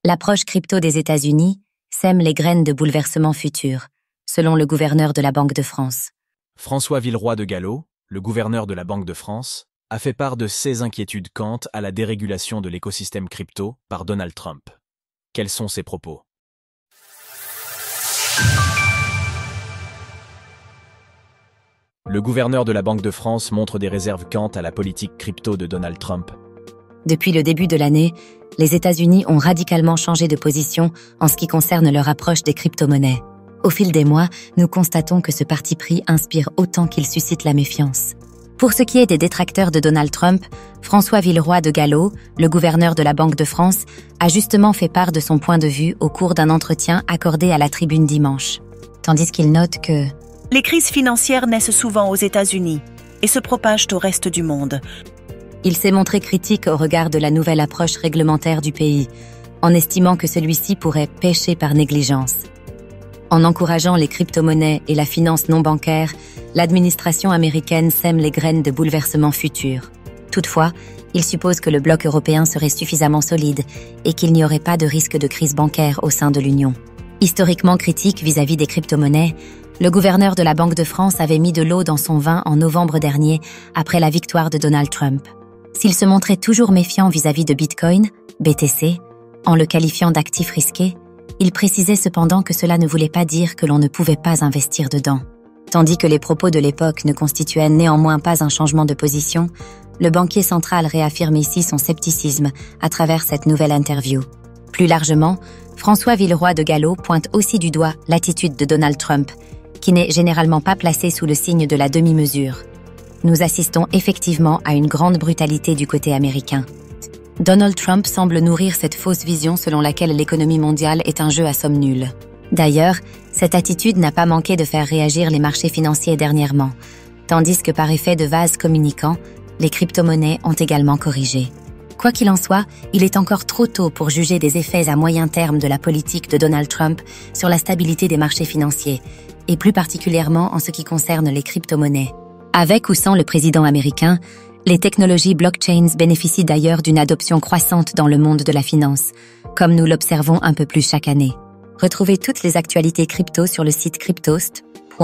L'approche crypto des États-Unis sème les graines de bouleversements futurs, selon le gouverneur de la Banque de France. François Villeroy de Galhau, le gouverneur de la Banque de France, a fait part de ses inquiétudes quant à la dérégulation de l'écosystème crypto par Donald Trump. Quels sont ses propos? Le gouverneur de la Banque de France montre des réserves quant à la politique crypto de Donald Trump. Depuis le début de l'année, les États-Unis ont radicalement changé de position en ce qui concerne leur approche des crypto-monnaies. Au fil des mois, nous constatons que ce parti pris inspire autant qu'il suscite la méfiance. Pour ce qui est des détracteurs de Donald Trump, François Villeroy de Galhau, le gouverneur de la Banque de France, a justement fait part de son point de vue au cours d'un entretien accordé à la Tribune dimanche. Tandis qu'il note que les crises financières naissent souvent aux États-Unis et se propagent au reste du monde. Il s'est montré critique au regard de la nouvelle approche réglementaire du pays, en estimant que celui-ci pourrait pécher par négligence. En encourageant les crypto-monnaies et la finance non bancaire, l'administration américaine sème les graines de bouleversements futurs. Toutefois, il suppose que le bloc européen serait suffisamment solide et qu'il n'y aurait pas de risque de crise bancaire au sein de l'Union. Historiquement critique vis-à-vis des crypto-monnaies, le gouverneur de la Banque de France avait mis de l'eau dans son vin en novembre dernier après la victoire de Donald Trump. S'il se montrait toujours méfiant vis-à-vis de Bitcoin, BTC, en le qualifiant d'actif risqué, il précisait cependant que cela ne voulait pas dire que l'on ne pouvait pas investir dedans. Tandis que les propos de l'époque ne constituaient néanmoins pas un changement de position, le banquier central réaffirme ici son scepticisme à travers cette nouvelle interview. Plus largement, François Villeroy de Galhau pointe aussi du doigt l'attitude de Donald Trump, qui n'est généralement pas placée sous le signe de la demi-mesure. Nous assistons effectivement à une grande brutalité du côté américain. Donald Trump semble nourrir cette fausse vision selon laquelle l'économie mondiale est un jeu à somme nulle. D'ailleurs, cette attitude n'a pas manqué de faire réagir les marchés financiers dernièrement, tandis que par effet de vase communicant, les crypto-monnaies ont également corrigé. Quoi qu'il en soit, il est encore trop tôt pour juger des effets à moyen terme de la politique de Donald Trump sur la stabilité des marchés financiers, et plus particulièrement en ce qui concerne les crypto-monnaies. Avec ou sans le président américain, les technologies blockchains bénéficient d'ailleurs d'une adoption croissante dans le monde de la finance, comme nous l'observons un peu plus chaque année. Retrouvez toutes les actualités crypto sur le site cryptost.fr.